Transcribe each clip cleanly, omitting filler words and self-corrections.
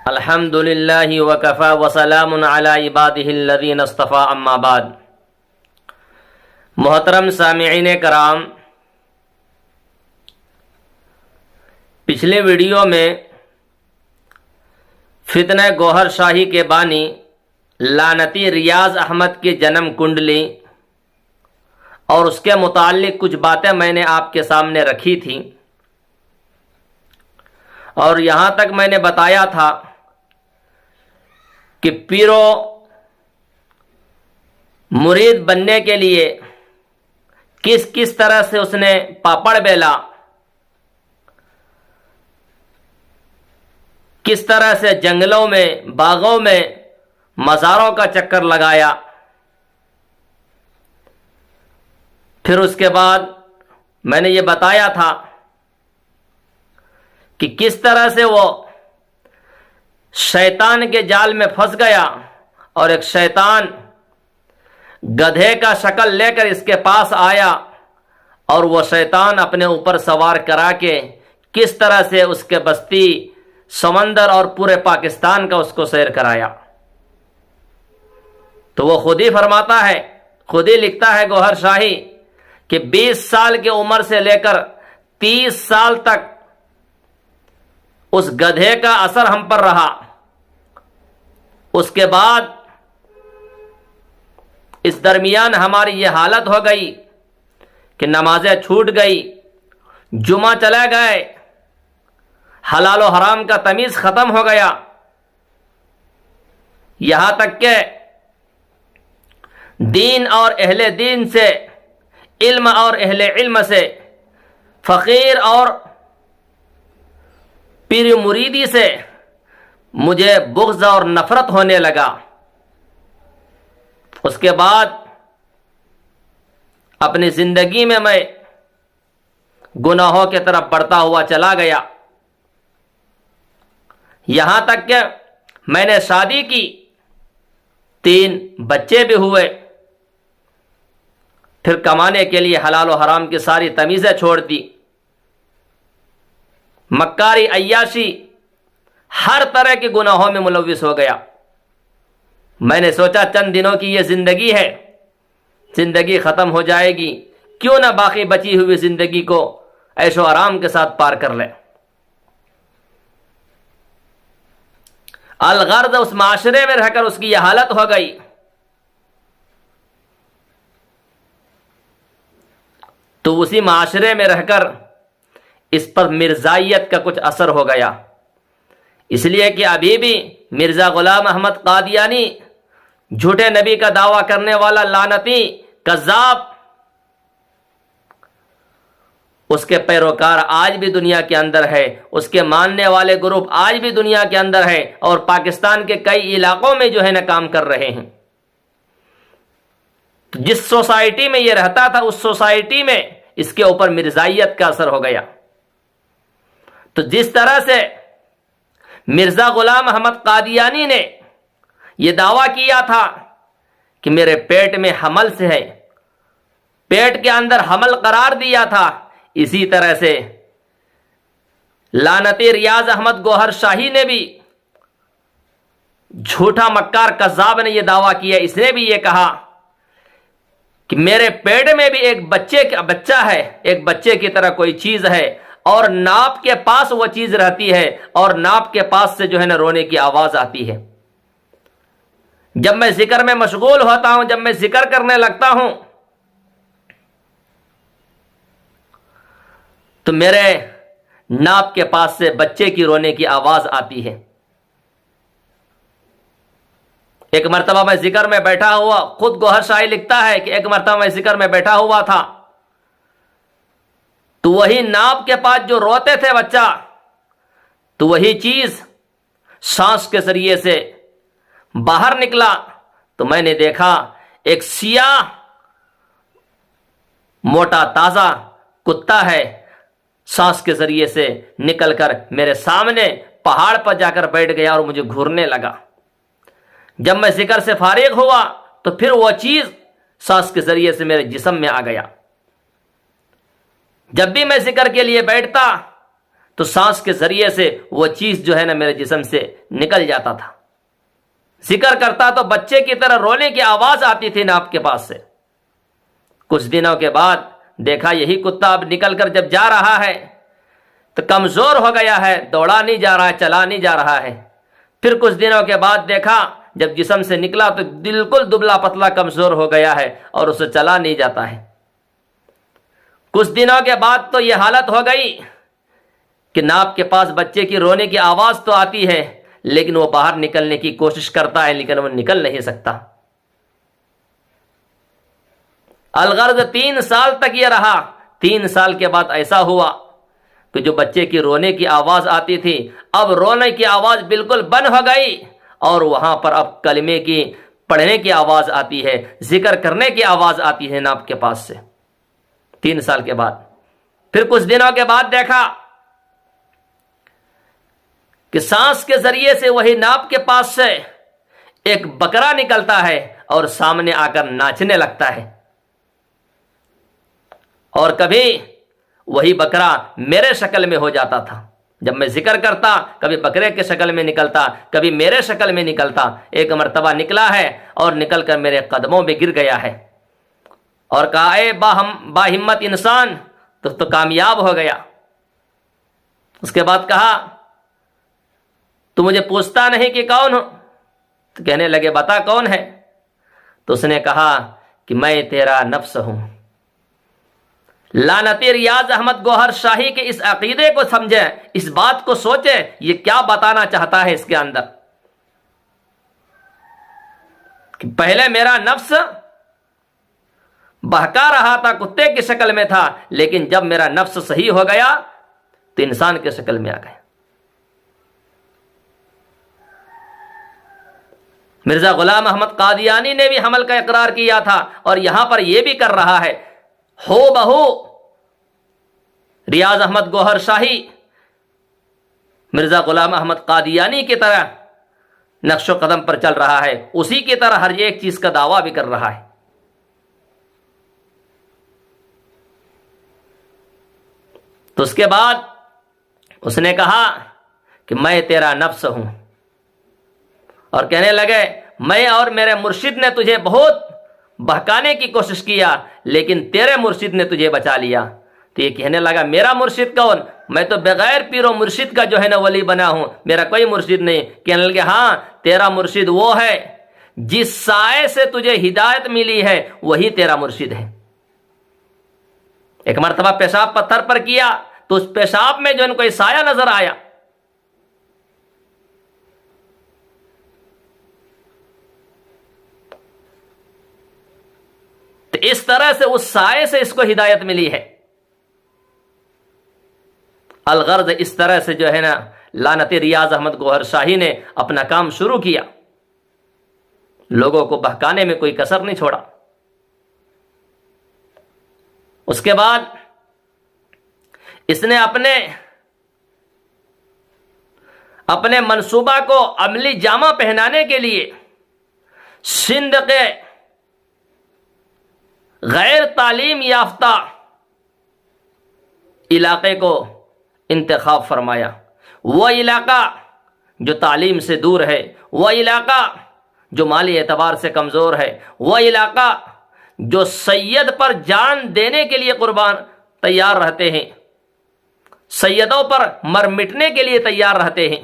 अल्हम्दुलिल्लाहि वकफ़ा वसलामुन अला इबादिहिल्लज़ीना इस्तफ़ा अम्मा बाद। मोहतरम सामिईन कराम, पिछले वीडियो में फितना गौहर शाही के बानी लानती रियाज अहमद की जन्म कुंडली और उसके मुताल्लिक कुछ बातें मैंने आपके सामने रखी थी और यहाँ तक मैंने बताया था कि पीरो मुरीद बनने के लिए किस किस तरह से उसने पापड़ बेला, किस तरह से जंगलों में बागों में मज़ारों का चक्कर लगाया। फिर उसके बाद मैंने ये बताया था कि किस तरह से वो शैतान के जाल में फंस गया और एक शैतान गधे का शक्ल लेकर इसके पास आया और वो शैतान अपने ऊपर सवार करा के किस तरह से उसके बस्ती समंदर और पूरे पाकिस्तान का उसको सैर कराया। तो वो खुद ही फरमाता है, खुद ही लिखता है गौहर शाही कि 20 साल की उम्र से लेकर 30 साल तक उस गधे का असर हम पर रहा। उसके बाद इस दरमियान हमारी ये हालत हो गई कि नमाजें छूट गई, जुमा चले गए, हलाल और हराम का तमीज खत्म हो गया। यहां तक के दीन और अहले दीन से, इल्म और अहले इल्म से, फकीर और पीर मुरीदी से मुझे बुग़्ज़ और नफरत होने लगा। उसके बाद अपनी जिंदगी में मैं गुनाहों की तरफ बढ़ता हुआ चला गया। यहां तक कि मैंने शादी की, 3 बच्चे भी हुए। फिर कमाने के लिए हलाल और हराम की सारी तमीज़ें छोड़ दी। मक्कारी, अय्याशी, हर तरह के गुनाहों में मुलव्विस हो गया। मैंने सोचा चंद दिनों की ये जिंदगी है, जिंदगी खत्म हो जाएगी, क्यों ना बाकी बची हुई जिंदगी को ऐशो आराम के साथ पार कर ले। अलगर्ज उस माशरे में रहकर उसकी यह हालत हो गई। तो उसी माशरे में रहकर इस पर मिर्जाइयत का कुछ असर हो गया, इसलिए कि अभी भी मिर्जा गुलाम अहमद कादियानी, झूठे नबी का दावा करने वाला लानती कज़्ज़ाब, उसके पैरोकार आज भी दुनिया के अंदर है, उसके मानने वाले ग्रुप आज भी दुनिया के अंदर है और पाकिस्तान के कई इलाकों में जो है ना काम कर रहे हैं। जिस सोसाइटी में ये रहता था उस सोसाइटी में इसके ऊपर मिर्जाइयत का असर हो गया। तो जिस तरह से मिर्जा गुलाम अहमद कादियानी ने यह दावा किया था कि मेरे पेट में हमल से है, पेट के अंदर हमल करार दिया था, इसी तरह से लानती रियाज अहमद गौहर शाही ने भी, झूठा मक्कार कज़्ज़ाब ने यह दावा किया, इसने भी यह कहा कि मेरे पेट में भी एक बच्चा है, एक बच्चे की तरह कोई चीज है और नाप के पास वो चीज रहती है और नाप के पास से जो है ना रोने की आवाज आती है। जब मैं जिक्र में मशगूल होता हूं, जब मैं जिक्र करने लगता हूं, तो मेरे नाप के पास से बच्चे की रोने की आवाज आती है। एक मरतबा मैं जिक्र में बैठा हुआ, खुद गौहर शाही लिखता है कि एक मरतबा मैं जिक्र में बैठा हुआ था तो वही नाप के पास जो रोते थे बच्चा, तो वही चीज सांस के जरिए से बाहर निकला। तो मैंने देखा एक सियाह मोटा ताजा कुत्ता है, सांस के जरिए से निकलकर मेरे सामने पहाड़ पर जाकर बैठ गया और मुझे घूरने लगा। जब मैं जिक्र से फारिग हुआ तो फिर वह चीज सांस के जरिए से मेरे जिस्म में आ गया। जब भी मैं जिक्र के लिए बैठता तो सांस के जरिए से वो चीज जो है ना मेरे जिस्म से निकल जाता था। जिक्र करता तो बच्चे की तरह रोने की आवाज आती थी नाप के पास से। कुछ दिनों के बाद देखा यही कुत्ता अब निकलकर जब जा रहा है तो कमजोर हो गया है, दौड़ा नहीं जा रहा है, चला नहीं जा रहा है। फिर कुछ दिनों के बाद देखा जब जिस्म से निकला तो बिल्कुल दुबला पतला कमजोर हो गया है और उसे चला नहीं जाता है। कुछ दिनों के बाद तो यह हालत हो गई कि नाप के पास बच्चे की रोने की आवाज तो आती है लेकिन वो बाहर निकलने की कोशिश करता है लेकिन वो निकल नहीं सकता। अलगर्ज 3 साल तक ये रहा। 3 साल के बाद ऐसा हुआ कि जो बच्चे की रोने की आवाज आती थी अब रोने की आवाज बिल्कुल बंद हो गई और वहां पर अब कलमे की पढ़ने की आवाज आती है, जिक्र करने की आवाज आती है नाप के पास से। 3 साल के बाद फिर कुछ दिनों के बाद देखा कि सांस के जरिए से वही नाप के पास से एक बकरा निकलता है और सामने आकर नाचने लगता है। और कभी वही बकरा मेरे शक्ल में हो जाता था। जब मैं जिक्र करता कभी बकरे के शक्ल में निकलता, कभी मेरे शक्ल में निकलता। एक मर्तबा निकला है और निकलकर मेरे कदमों में गिर गया है और कहा, ए बाहिम्मत इंसान, तो कामयाब हो गया। उसके बाद कहा, तू मुझे पूछता नहीं कि कौन हो? तो कहने लगे, बता कौन है? तो उसने कहा कि मैं तेरा नफ्स हूं। लानती रियाज अहमद गौहर शाही के इस अकीदे को समझे, इस बात को सोचे, ये क्या बताना चाहता है इसके अंदर कि पहले मेरा नफ्स बहका रहा था, कुत्ते की शक्ल में था, लेकिन जब मेरा नफ्स सही हो गया तो इंसान की शक्ल में आ गया। मिर्जा गुलाम अहमद कादियानी ने भी हमल का इकरार किया था और यहां पर यह भी कर रहा है। हो बहू रियाज अहमद गौहर शाही मिर्जा गुलाम अहमद कादियानी की तरह नक्शो कदम पर चल रहा है, उसी की तरह हर एक चीज का दावा भी कर रहा है। तो उसके बाद उसने कहा कि मैं तेरा नफ्स हूं और कहने लगे, मैं और मेरे मुर्शिद ने तुझे बहुत बहकाने की कोशिश किया लेकिन तेरे मुर्शिद ने तुझे बचा लिया। तो ये कहने लगा, मेरा मुर्शिद कौन? मैं तो बगैर पीरो मुर्शिद का जो है ना वली बना हूं, मेरा कोई मुर्शिद नहीं। कहने लगे, हां तेरा मुर्शिद वो है जिस साए से तुझे हिदायत मिली है, वही तेरा मुर्शिद है। एक मर्तबा पेशाब पत्थर पर किया तो उस पेशाब में जो इनको साया नजर आया। तो इस तरह से उस साए से इसको हिदायत मिली है। अलगर्ज इस तरह से जो है ना लानती रियाज अहमद गौहर शाही ने अपना काम शुरू किया, लोगों को बहकाने में कोई कसर नहीं छोड़ा। उसके बाद इसने अपने मंसूबा को अमली जामा पहनाने के लिए सिंध के गैर तालीम याफ्ता इलाके को इंतखाब फरमाया। वह इलाका जो तालीम से दूर है, वह इलाका जो माली एतबार से कमज़ोर है, वह इलाका जो सैयद पर जान देने के लिए कुर्बान तैयार रहते हैं, सैयदों पर मर मिटने के लिए तैयार रहते हैं,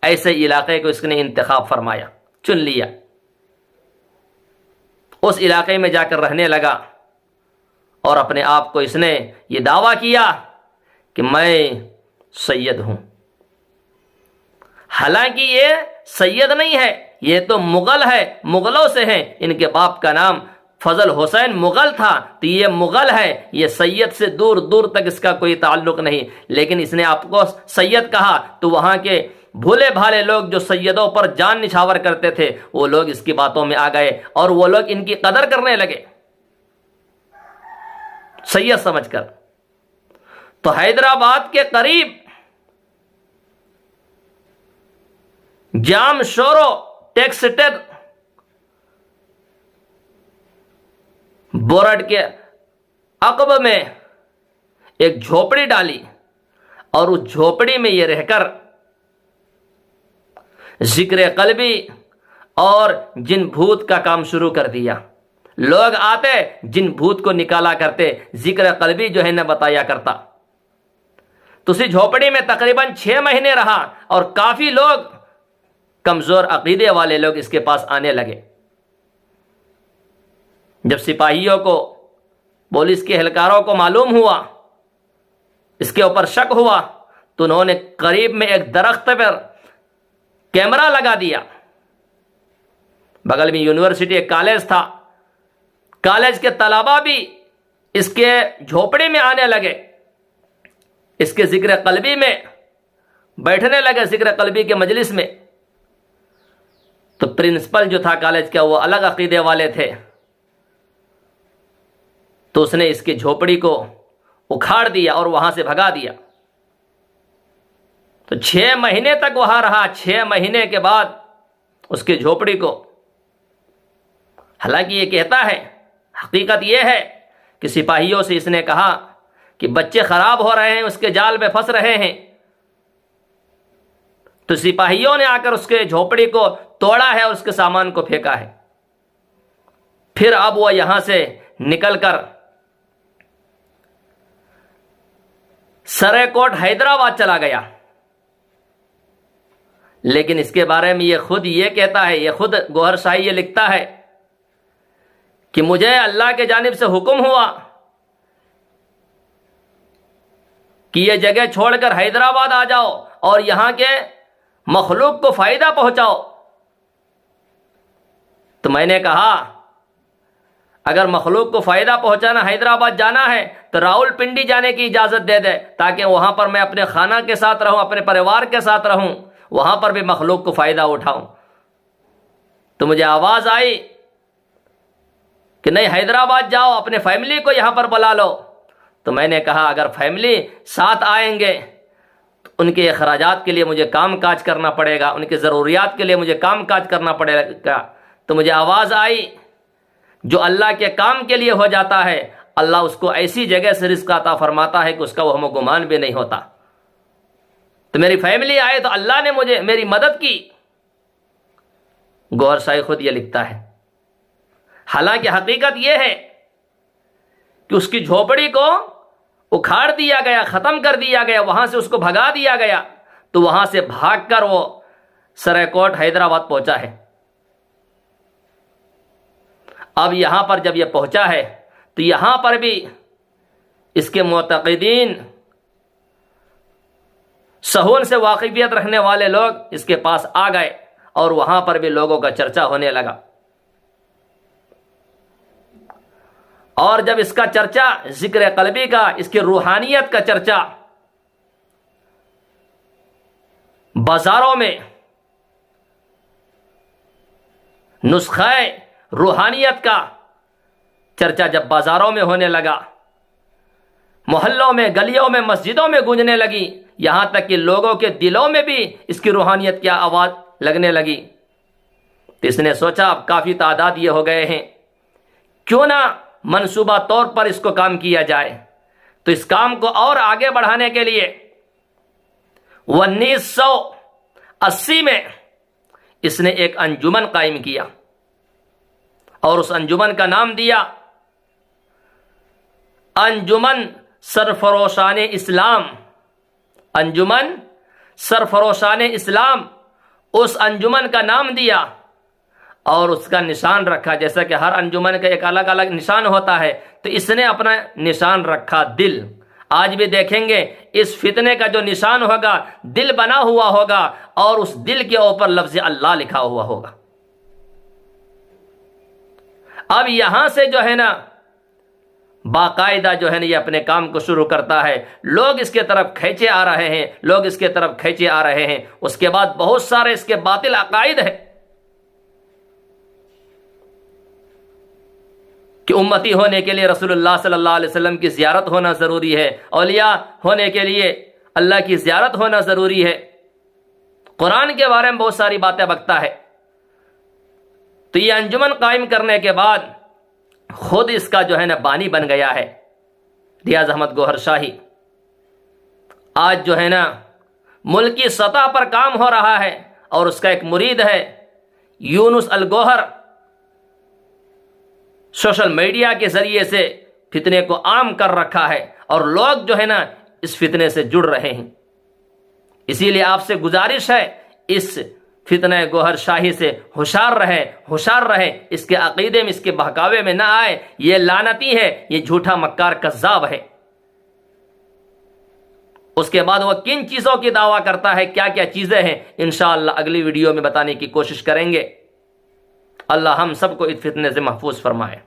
ऐसे इलाके को इसने इंतखाब फरमाया, चुन लिया। उस इलाके में जाकर रहने लगा और अपने आप को इसने ये दावा किया कि मैं सैयद हूं। हालांकि ये सैयद नहीं है, ये तो मुगल है, मुगलों से है। इनके बाप का नाम फजल हुसैन मुगल था, तो ये मुगल है, ये सैयद से दूर दूर तक इसका कोई ताल्लुक नहीं। लेकिन इसने आपको सैयद कहा तो वहां के भोले भाले लोग जो सैयदों पर जान निछावर करते थे, वो लोग इसकी बातों में आ गए और वो लोग इनकी कदर करने लगे सैयद समझकर। तो हैदराबाद के करीब जामशोरो टेक्सटर बोरड के अकब में एक झोपड़ी डाली और उस झोपड़ी में ये रहकर जिक्र कल्बी और जिन भूत का काम शुरू कर दिया। लोग आते, जिन भूत को निकाला करते, जिक्र कल्बी जो है ना बताया करता। तो उसी झोपड़ी में तकरीबन 6 महीने रहा और काफी लोग, कमजोर अकीदे वाले लोग इसके पास आने लगे। जब सिपाहियों को, पुलिस के एहलकारों को मालूम हुआ, इसके ऊपर शक हुआ, तो उन्होंने करीब में एक दरख्त पर कैमरा लगा दिया। बगल में यूनिवर्सिटी, एक कॉलेज था, कॉलेज के तलबा भी इसके झोपड़ी में आने लगे, इसके जिक्र कल्बी में बैठने लगे, जिक्र कल्बी के मजलिस में। तो प्रिंसिपल जो था कॉलेज का, वो अलग अकीदे वाले थे, तो उसने इसकी झोपड़ी को उखाड़ दिया और वहां से भगा दिया। तो 6 महीने तक वहां रहा। 6 महीने के बाद उसकी झोपड़ी को, हालांकि ये कहता है, हकीकत यह है कि सिपाहियों से इसने कहा कि बच्चे खराब हो रहे हैं, उसके जाल में फंस रहे हैं। तो सिपाहियों ने आकर उसके झोपड़ी को तोड़ा है और उसके सामान को फेंका है। फिर अब वह यहां से निकलकर सरेकोट हैदराबाद चला गया। लेकिन इसके बारे में ये खुद ये कहता है, ये खुद गौहर शाही ये लिखता है कि मुझे अल्लाह के जानिब से हुक्म हुआ कि ये जगह छोड़कर हैदराबाद आ जाओ और यहां के मखलूक को फायदा पहुंचाओ। तो मैंने कहा, अगर मखलूक को फायदा पहुंचाना, हैदराबाद जाना है, तो रावलपिंडी जाने की इजाजत दे दे, ताकि वहां पर मैं अपने खाना के साथ रहूं, अपने परिवार के साथ रहूं, वहां पर भी मखलूक को फायदा उठाऊं। तो मुझे आवाज आई कि नहीं, हैदराबाद जाओ, अपने फैमिली को यहां पर बुला लो। तो मैंने कहा, अगर फैमिली साथ आएंगे तो उनके अखराजात के लिए मुझे काम काज करना पड़ेगा, उनकी ज़रूरियात के लिए मुझे काम काज करना पड़ेगा। तो मुझे आवाज़ आई, जो अल्लाह के काम के लिए हो जाता है, अल्लाह उसको ऐसी जगह से रिज़्क़ अता फरमाता है कि उसका वो हमें गुमान भी नहीं होता। तो मेरी फैमिली आए तो अल्लाह ने मुझे मेरी मदद की। गौहर शाही खुद ये लिखता है। हालांकि हकीकत यह है कि उसकी झोपड़ी को उखाड़ दिया गया, खत्म कर दिया गया, वहां से उसको भगा दिया गया। तो वहां से भागकर वो सरेकोट हैदराबाद पहुंचा है। अब यहां पर जब यह पहुंचा है तो यहां पर भी इसके मुतक़िदीन, सहून से वाकिफियत रखने वाले लोग इसके पास आ गए और वहां पर भी लोगों का चर्चा होने लगा। और जब इसका चर्चा, जिक्र कल्बी का, इसकी रूहानियत का चर्चा बाजारों में, नुस्खे रूहानियत का चर्चा जब बाजारों में होने लगा, मोहल्लों में, गलियों में, मस्जिदों में गूंजने लगी, यहां तक कि लोगों के दिलों में भी इसकी रूहानियत की आवाज लगने लगी। तो इसने सोचा, अब काफी तादाद ये हो गए हैं, क्यों ना मनसूबा तौर पर इसको काम किया जाए। तो इस काम को और आगे बढ़ाने के लिए 1980 में इसने एक अंजुमन कायम किया और उस अंजुमन का नाम दिया अंजुमन सरफरोशान इस्लाम। अंजुमन सरफरोशान इस्लाम, उस अंजुमन का नाम दिया और उसका निशान रखा। जैसा कि हर अंजुमन का एक अलग अलग निशान होता है, तो इसने अपना निशान रखा दिल। आज भी देखेंगे इस फितने का जो निशान होगा, दिल बना हुआ होगा और उस दिल के ऊपर लफ्ज़ अल्लाह लिखा हुआ होगा। अब यहां से जो है ना, बाकायदा जो है ना, ये अपने काम को शुरू करता है। लोग इसके तरफ खींचे आ रहे हैं, लोग इसके तरफ खींचे आ रहे हैं। उसके बाद बहुत सारे इसके बातिल अकायद है कि उम्मती होने के लिए रसूलुल्लाह सल्लल्लाहु अलैहि वसल्लम की ज़ियारत होना ज़रूरी है, औलिया होने के लिए अल्लाह की ज़ियारत होना ज़रूरी है। कुरान के बारे में बहुत सारी बातें बकता है। तो ये अंजुमन कायम करने के बाद खुद इसका जो है ना बानी बन गया है रियाज अहमद गौहर शाही। आज जो है ना मुल्की सतह पर काम हो रहा है और उसका एक मुरीद है यूनुस अल गोहर, सोशल मीडिया के जरिए से फितने को आम कर रखा है और लोग जो है ना इस फितने से जुड़ रहे हैं। इसीलिए आपसे गुजारिश है, इस फितने गोहर शाही से होशियार रहे, इसके अकीदे में, इसके बहकावे में ना आए। ये लानती है, ये झूठा मक्कार कज़्ज़ाब है। उसके बाद वह किन चीजों की दावा करता है, क्या क्या चीजें हैं, इंशाअल्लाह अगली वीडियो में बताने की कोशिश करेंगे। अल्लाह हम सबको इस फितने से महफूज फरमाए।